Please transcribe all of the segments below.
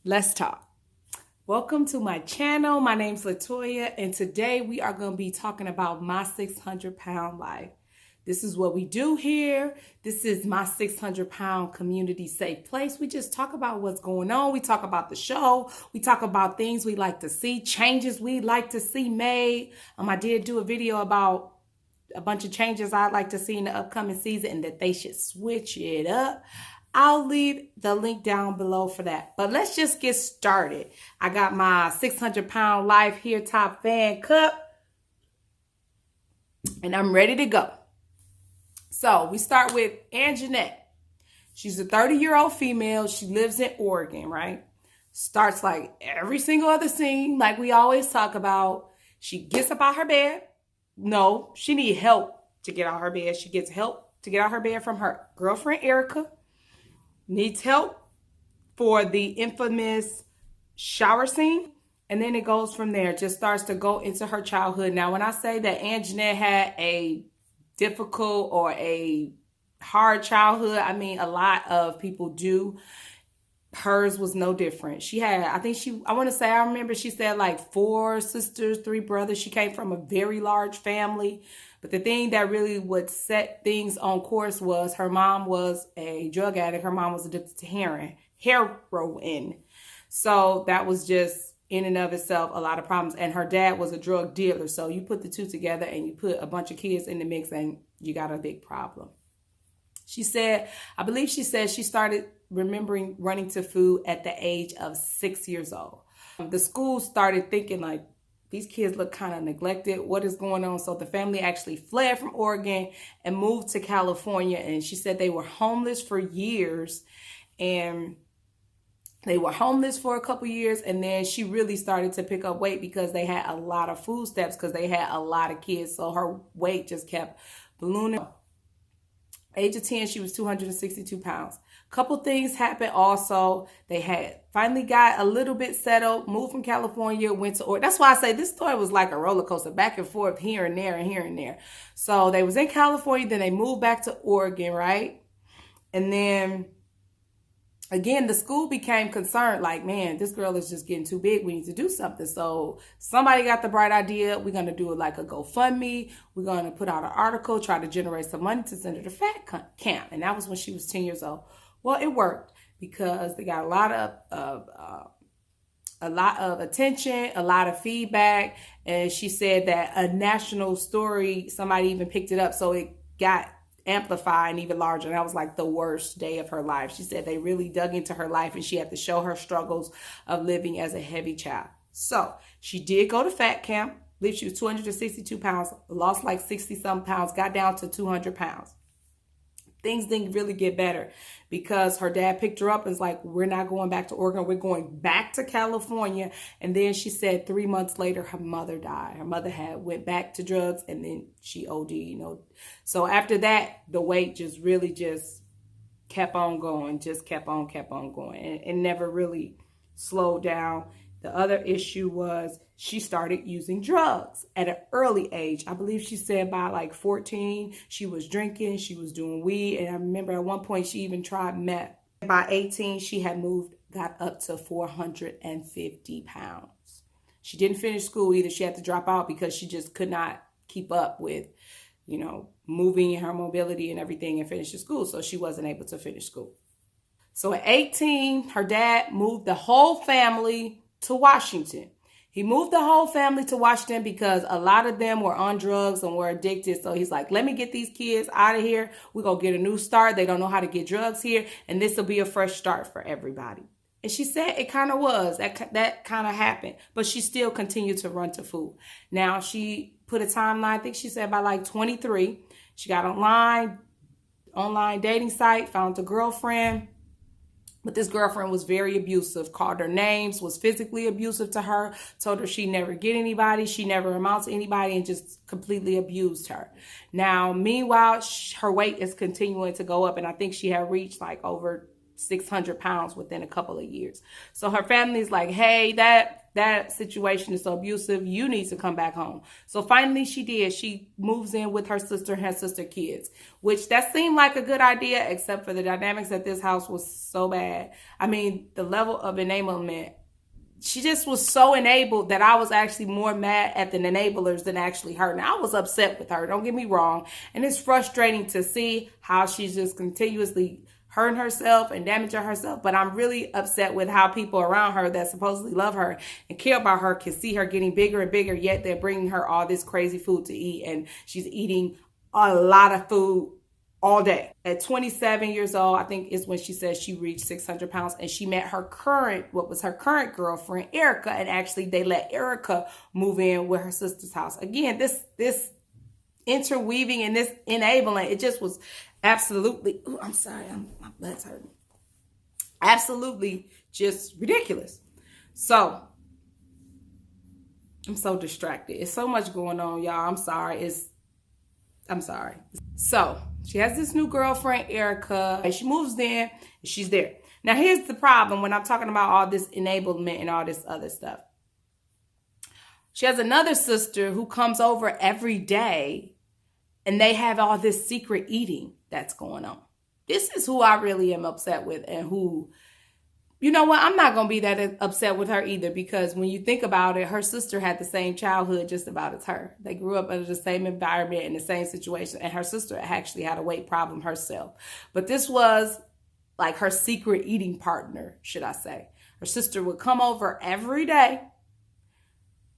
Let's talk. Welcome to my channel. My name's Latoya, and today we are going to be talking about my 600-pound life. This is what we do here. This is my 600-pound community safe place. We just talk about what's going on. We talk about the show. We talk about things we like to see, changes we like to see made. I did do a video about a bunch of changes I'd like to see in the upcoming season and that they should switch it up. I'll leave the link down below for that. But let's just get started. I got my 600-pound life here top fan cup, and I'm ready to go. So we start with Annjeanette. She's a 30-year-old female. She lives in Oregon, right? Starts like every single other scene, like we always talk about. She gets up out her bed. No, she needs help to get out of her bed. She gets help to get out of her bed from her girlfriend, Erika. Needs help for the infamous shower scene. And then it goes from there. Just starts to go into her childhood. Now, when I say that Annjeanette had a difficult or a hard childhood, I mean, a lot of people do. Hers was no different. She had, I remember she said like 4 sisters, 3 brothers. She came from a very large family. But the thing that really would set things on course was her mom was a drug addict. Her mom was addicted to heroin. So that was just in and of itself a lot of problems. And her dad was a drug dealer. So you put the two together and you put a bunch of kids in the mix and you got a big problem. She said, I believe she said she started remembering running to food at the age of 6 years old. The school started thinking like, these kids look kind of neglected. What is going on? So the family actually fled from Oregon and moved to California. And she said they were homeless for years. And they were homeless for a couple years. And then she really started to pick up weight because they had a lot of food stamps because they had a lot of kids. So her weight just kept ballooning. Age of 10, she was 262 pounds. Couple things happened also. They had finally got a little bit settled, moved from California, went to Oregon. That's why I say this story was like a roller coaster, back and forth, here and there and here and there. So they was in California, then they moved back to Oregon, right? And then again, the school became concerned, like, man, this girl is just getting too big. We need to do something. So somebody got the bright idea. We're going to do it like a GoFundMe. We're going to put out an article, try to generate some money to send her to fat camp. And that was when she was 10 years old. Well, it worked because they got a lot of attention, a lot of feedback. And she said that a national story, somebody even picked it up. So it got amplified and even larger. And that was like the worst day of her life. She said they really dug into her life and she had to show her struggles of living as a heavy child. So she did go to fat camp. I believe she was 262 pounds, lost like 60 some pounds, got down to 200 pounds. Things didn't really get better because her dad picked her up and was like, we're not going back to Oregon. We're going back to California. And then she said 3 months later, her mother died. Her mother went back to drugs and then she OD'd, So after that, the weight just really just kept on going, kept on going. And it never really slowed down. The other issue was she started using drugs at an early age. I believe she said by like 14, she was drinking, she was doing weed. And I remember at one point she even tried meth. By 18, she had got up to 450 pounds. She didn't finish school either. She had to drop out because she just could not keep up with, moving and her mobility and everything and finish the school. So she wasn't able to finish school. So at 18, her dad moved the whole family to Washington. He moved the whole family to Washington because a lot of them were on drugs and were addicted. So he's like, let me get these kids out of here. We're going to get a new start. They don't know how to get drugs here. And this will be a fresh start for everybody. And she said it kind of was. That kind of happened. But she still continued to run to food. Now, she put a timeline. I think she said by like 23. She got online dating site, found a girlfriend. But this girlfriend was very abusive, called her names, was physically abusive to her, told her she never get anybody, she never amounts to anybody, and just completely abused her. Now, meanwhile, her weight is continuing to go up, and I think she had reached like over 600 pounds within a couple of years. So her family's like, hey, that situation is so abusive. You need to come back home. So finally she did. She moves in with her sister and her sister kids, which that seemed like a good idea, except for the dynamics at this house was so bad. I mean, the level of enablement, she just was so enabled that I was actually more mad at the enablers than actually her. Now, I was upset with her, don't get me wrong. And it's frustrating to see how she's just continuously hurting herself and damaging herself. But I'm really upset with how people around her that supposedly love her and care about her can see her getting bigger and bigger, yet they're bringing her all this crazy food to eat. And she's eating a lot of food all day. At 27 years old, I think is when she said she reached 600 pounds, and she met her current girlfriend, Erika, and actually they let Erika move in with her sister's house. Again, this interweaving and this enabling, it just was absolutely, I'm sorry, my blood's hurting. Absolutely just ridiculous. So, I'm so distracted. It's so much going on, y'all. I'm sorry. So, she has this new girlfriend, Erika, and she moves in, and she's there. Now, here's the problem when I'm talking about all this enablement and all this other stuff. She has another sister who comes over every day, and they have all this secret eating that's going on. This is who I really am upset with, and who, you know what, I'm not going to be that upset with her either, because when you think about it, her sister had the same childhood just about as her. They grew up under the same environment in the same situation, and her sister actually had a weight problem herself. But this was like her secret eating partner, should I say. Her sister would come over every day,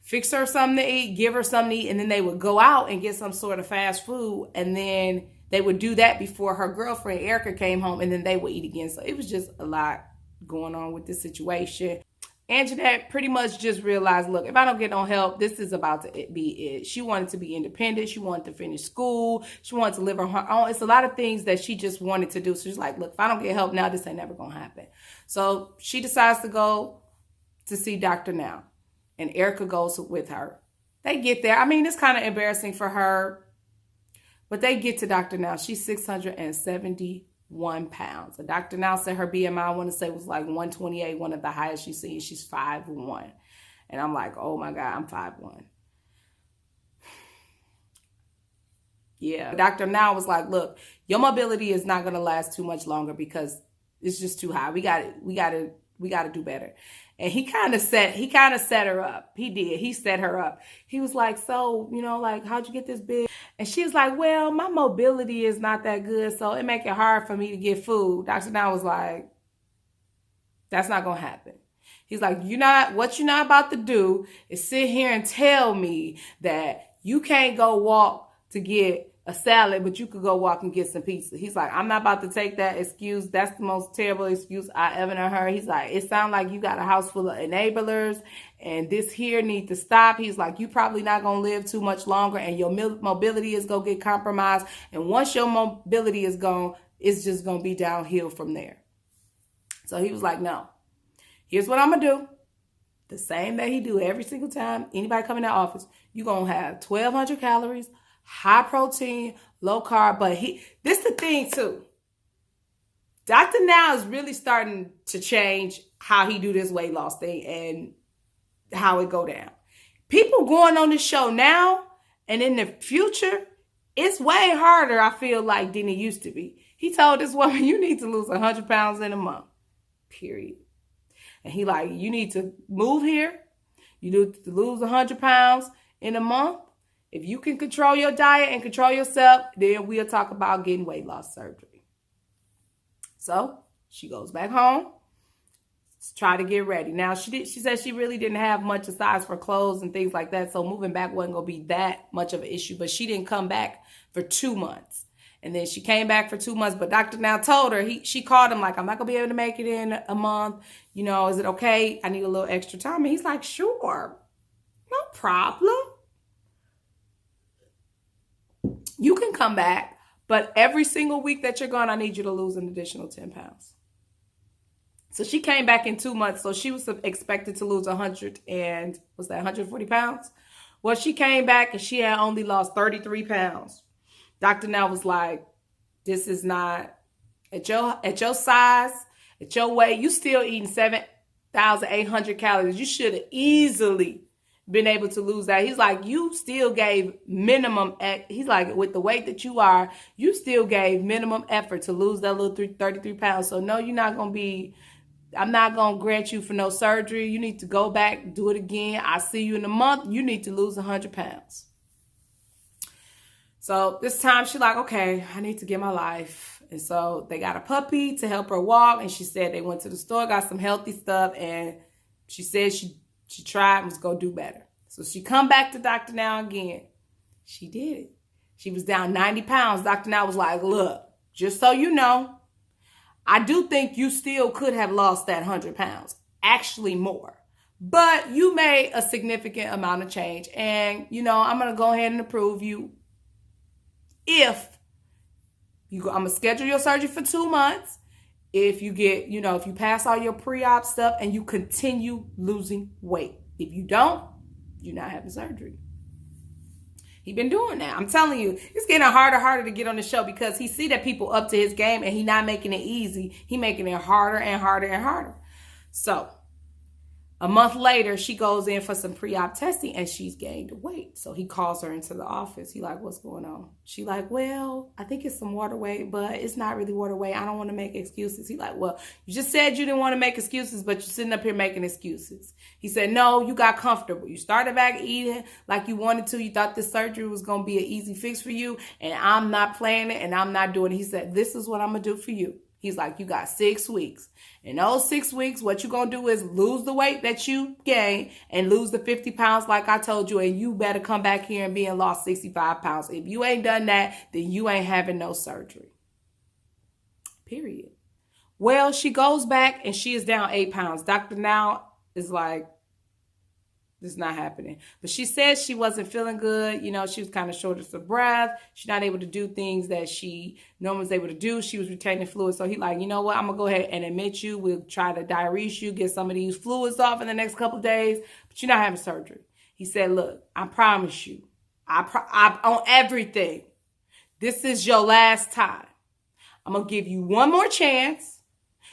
fix her something to eat, give her something to eat, and then they would go out and get some sort of fast food, and then they would do that before her girlfriend, Erika, came home, and then they would eat again. So it was just a lot going on with this situation. Annjeanette pretty much just realized, look, if I don't get no help, this is about to be it. She wanted to be independent. She wanted to finish school. She wanted to live on her own. It's a lot of things that she just wanted to do. So she's like, look, if I don't get help now, this ain't never going to happen. So she decides to go to see Dr.Now, and Erika goes with her. They get there. I mean, it's kind of embarrassing for her, but they get to Dr.Now. She's 671 pounds. And Dr.Now said her BMI, I want to say, was like 128, one of the highest she's seen. She's 5'1". And I'm like, oh my God, I'm 5'1". Yeah. Dr.Now was like, look, your mobility is not going to last too much longer because it's just too high. We got to do better. And he kind of set her up. He did. He set her up. He was like, so, you know, like, how'd you get this big? And she was like, well, my mobility is not that good, so it make it hard for me to get food. Dr. Now was like, that's not going to happen. He's like, what you're not about to do is sit here and tell me that you can't go walk to get a salad, but you could go walk and get some pizza. He's like, I'm not about to take that excuse. That's the most terrible excuse I ever heard. He's like, it sounds like you got a house full of enablers, and this here need to stop. He's like, you probably not going to live too much longer, and your mobility is going to get compromised. And once your mobility is gone, it's just going to be downhill from there. So he was like, no, here's what I'm going to do. The same that he do every single time anybody come in that office. You're going to have 1,200 calories, high protein, low carb. But this the thing too. Dr. Now is really starting to change how he do this weight loss thing and how it go down. People going on this show now and in the future, it's way harder, I feel like, than it used to be. He told this woman, you need to lose 100 pounds in a month, period. And he like, you need to move here. You need to lose 100 pounds in a month. If you can control your diet and control yourself, then we'll talk about getting weight loss surgery. So she goes back home, try to get ready. Now, she said she really didn't have much of size for clothes and things like that, so moving back wasn't going to be that much of an issue. But she didn't come back for 2 months. And then she came back for 2 months, but Dr. Now told her, she called him like, I'm not going to be able to make it in a month. You know, is it okay? I need a little extra time. And he's like, sure, no problem. You can come back, but every single week that you're gone, I need you to lose an additional 10 pounds. So she came back in 2 months. So she was expected to lose 140 pounds? Well, she came back and she had only lost 33 pounds. Dr. Now was like, this is not at your size At your weight, you still eating 7,800 calories. You should have easily been able to lose that. He's like, you still gave minimum. He's like, with the weight that you are, you still gave minimum effort to lose that little 33 pounds. So no, you're not going to be, I'm not going to grant you for no surgery. You need to go back, do it again. I'll see you in a month. You need to lose 100 pounds. So this time she's like, okay, I need to get my life. And so they got a puppy to help her walk. And she said they went to the store, got some healthy stuff. And she said she tried and was going to do better. So she come back to Dr. Now again. She did it. She was down 90 pounds. Dr. Now was like, look, just so you know, I do think you still could have lost that 100 pounds. Actually more. But you made a significant amount of change. And, you know, I'm going to go ahead and approve you. If you go, I'm going to schedule your surgery for 2 months. If you get, you know, if you pass all your pre-op stuff and you continue losing weight. If you don't, you're not having surgery. He been doing that. I'm telling you, it's getting harder to get on the show because he see that people up to his game and he not making it easy. He making it harder and harder and harder. So a month later, she goes in for some pre-op testing and she's gained weight. So he calls her into the office. He like, what's going on? She like, well, I think it's some water weight, but it's not really water weight. I don't want to make excuses. He like, well, you just said you didn't want to make excuses, but you're sitting up here making excuses. He said, no, you got comfortable. You started back eating like you wanted to. You thought this surgery was going to be an easy fix for you. And I'm not playing it and I'm not doing it. He said, this is what I'm going to do for you. He's like, you got 6 weeks. In those 6 weeks, what you're going to do is lose the weight that you gained and lose the 50 pounds like I told you. And you better come back here and be and lost 65 pounds. If you ain't done that, then you ain't having no surgery. Period. Well, she goes back and she is down 8 pounds. Dr. Now is like, this is not happening. But she said she wasn't feeling good. You know, she was kind of short of breath. She's not able to do things that she normally was able to do. She was retaining fluid. So he like, you know what? I'm going to go ahead and admit you. We'll try to diurese you, get some of these fluids off in the next couple of days. But you're not having surgery. He said, look, I promise you, I on everything, this is your last time. I'm going to give you one more chance.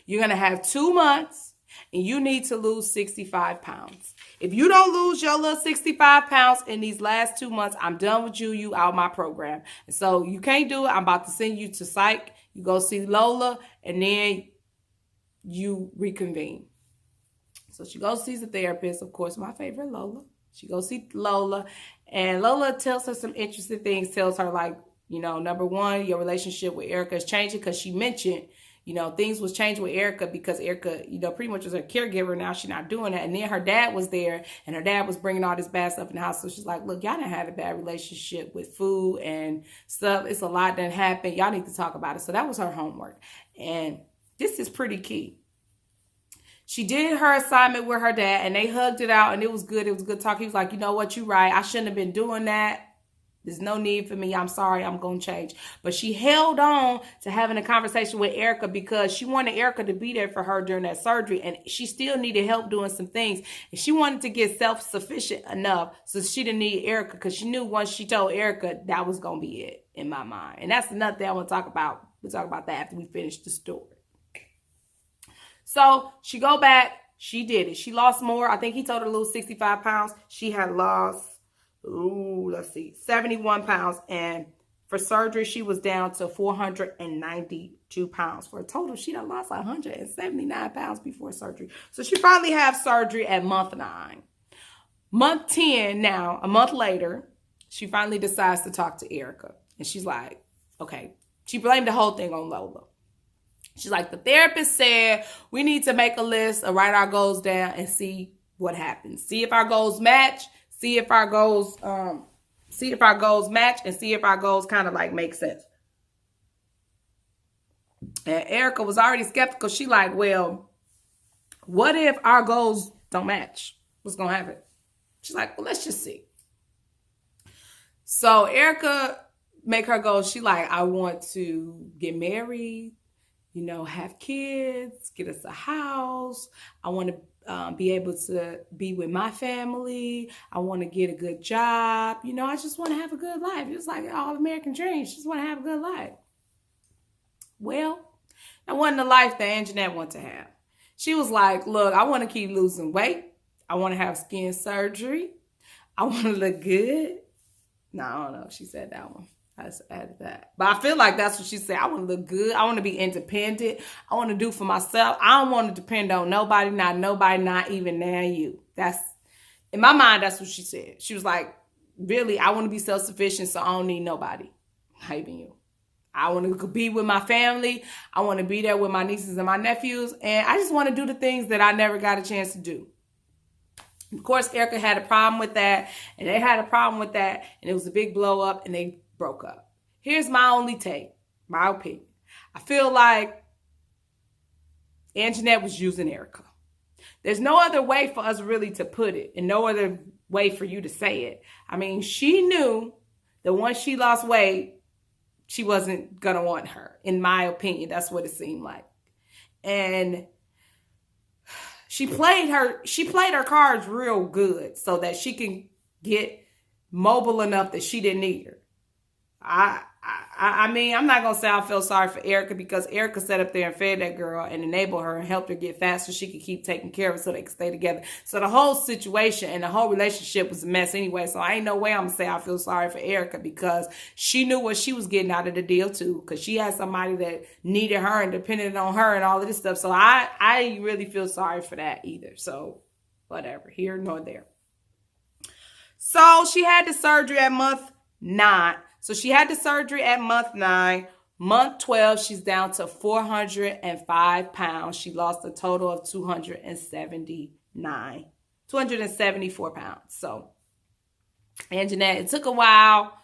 You're going to have 2 months and you need to lose 65 pounds. If you don't lose your little 65 pounds in these last 2 months, I'm done with you. You out my program. And so you can't do it. I'm about to send you to psych. You go see Lola and then you reconvene. So she goes see the therapist. Of course, my favorite, Lola. She goes see Lola and Lola tells her some interesting things. Tells her like, you know, number one, your relationship with Erika is changing because she mentioned, you know, things was changing with Erika because Erika, you know, pretty much was her caregiver. Now she's not doing that. And then her dad was there and her dad was bringing all this bad stuff in the house. So she's like, look, y'all done had a bad relationship with food and stuff. It's a lot that happened. Y'all need to talk about it. So that was her homework. And this is pretty key. She did her assignment with her dad and they hugged it out and it was good. It was good talk. He was like, you know what? You're right. I shouldn't have been doing that. There's no need for me. I'm sorry. I'm going to change. But she held on to having a conversation with Erika because she wanted Erika to be there for her during that surgery. And she still needed help doing some things. And she wanted to get self-sufficient enough so she didn't need Erika because she knew once she told Erika, that was going to be it in my mind. And that's another thing I want to talk about. We'll talk about that after we finish the story. So she go back. She did it. She lost more. I think he told her to lose 65 pounds. She had lost, 71 pounds. And for surgery, she was down to 492 pounds. For a total, she done lost 179 pounds before surgery. So she finally had surgery at month 9. Month 10 now, a month later, she finally decides to talk to Erika. And she's like, okay. She blamed the whole thing on Lola. She's like, the therapist said we need to make a list or write our goals down and see what happens. See if our goals match. See if our goals match and see if our goals kind of like make sense. And Erika was already skeptical. She like, well, what if our goals don't match? What's going to happen? She's like, well, let's just see. So Erika make her goals. She like, I want to get married, you know, have kids, get us a house. I want to be able to be with my family. I want to get a good job. You know, I just want to have a good life. It's like all American dreams. Just want to have a good life. Well, That wasn't the life that Annjeanette wanted to have. She was like, look, I want to keep losing weight. I want to have skin surgery. I want to look good. No, I don't know if she said that one. I just added that. But I feel like that's what she said. I want to look good. I want to be independent. I want to do for myself. I don't want to depend on nobody, not even now you. That's, in my mind, that's what she said. She was like, really, I want to be self-sufficient, so I don't need nobody. Not even you. I want to be with my family. I want to be there with my nieces and my nephews. And I just want to do the things that I never got a chance to do. Of course, Erika had a problem with that. And they had a problem with that. And it was a big blow up. And they broke up. Here's my only take. My opinion. I feel like Annjeanette was using Erika. There's no other way for us really to put it. And no other way for you to say it. I mean, she knew that once she lost weight, she wasn't going to want her. In my opinion, that's what it seemed like. And she played her cards real good so that she can get mobile enough that she didn't need her. I mean, I'm not going to say I feel sorry for Erika because Erika sat up there and fed that girl and enabled her and helped her get fat so she could keep taking care of her so they could stay together. So the whole situation and the whole relationship was a mess anyway. So I ain't no way I'm going to say I feel sorry for Erika because she knew what she was getting out of the deal too. Because she had somebody that needed her and depended on her and all of this stuff. So I really feel sorry for that either. So whatever, here nor there. So she had the surgery at month 9. So she had the surgery at month 9. Month 12, she's down to 405 pounds. She lost a total of 274 pounds. So, Annjeanette, it took a while.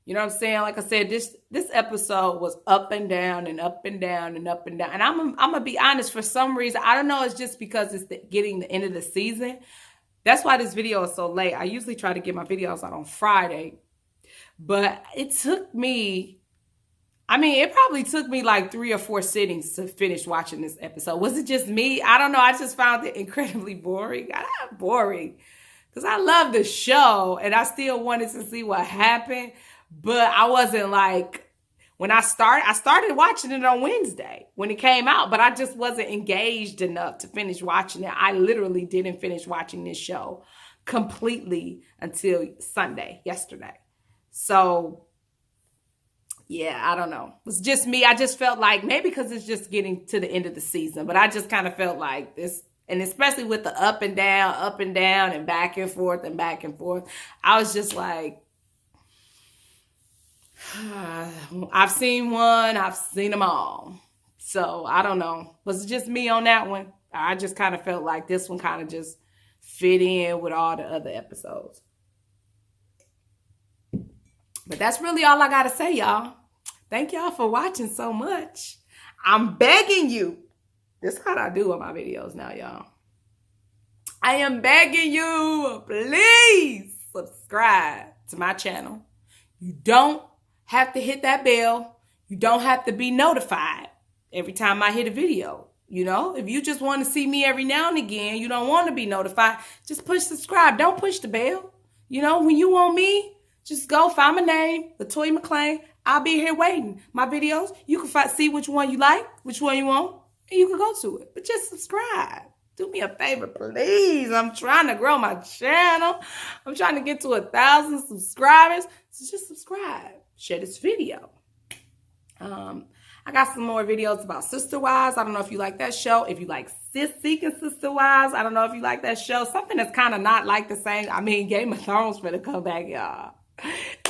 You know what I'm saying? Like I said, this episode was up and down and up and down and up and down. And I'm going to be honest, for some reason, I don't know, it's just because it's getting the end of the season. That's why this video is so late. I usually try to get my videos out on Friday. But it took me, it probably took me like 3 or 4 sittings to finish watching this episode. Was it just me? I don't know. I just found it incredibly boring. Not boring because I love the show and I still wanted to see what happened. But I wasn't like, when I started watching it on Wednesday when it came out, but I just wasn't engaged enough to finish watching it. I literally didn't finish watching this show completely until Sunday, yesterday. So, yeah, I don't know. It's just me. I just felt like maybe because it's just getting to the end of the season, but I just kind of felt like this, and especially with the up and down, and back and forth and back and forth. I was just like, I've seen one, I've seen them all. So, I don't know. Was it just me on that one? I just kind of felt like this one kind of just fit in with all the other episodes. But that's really all I got to say, y'all. Thank y'all for watching so much. I'm begging you. This is how I do on my videos now, y'all. I am begging you, please subscribe to my channel. You don't have to hit that bell. You don't have to be notified every time I hit a video. You know, if you just want to see me every now and again, you don't want to be notified, just push subscribe. Don't push the bell. You know, when you want me, just go find my name, Latoya McClain. I'll be here waiting. My videos, you can see which one you like, which one you want, and you can go to it. But just subscribe. Do me a favor, please. I'm trying to grow my channel. I'm trying to get to 1,000 subscribers. So just subscribe. Share this video. I got some more videos about Sister Wives. I don't know if you like that show. If you like Seeking Sister Wives, I don't know if you like that show. Something that's kind of not like the same. I mean, Game of Thrones finna come back, y'all.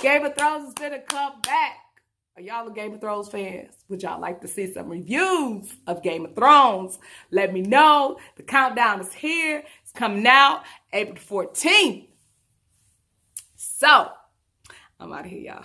Game of Thrones is finna come back. Are y'all a Game of Thrones fans? Would y'all like to see some reviews of Game of Thrones? Let me know. The countdown is here. It's coming out April 14th. So, I'm out of here, y'all.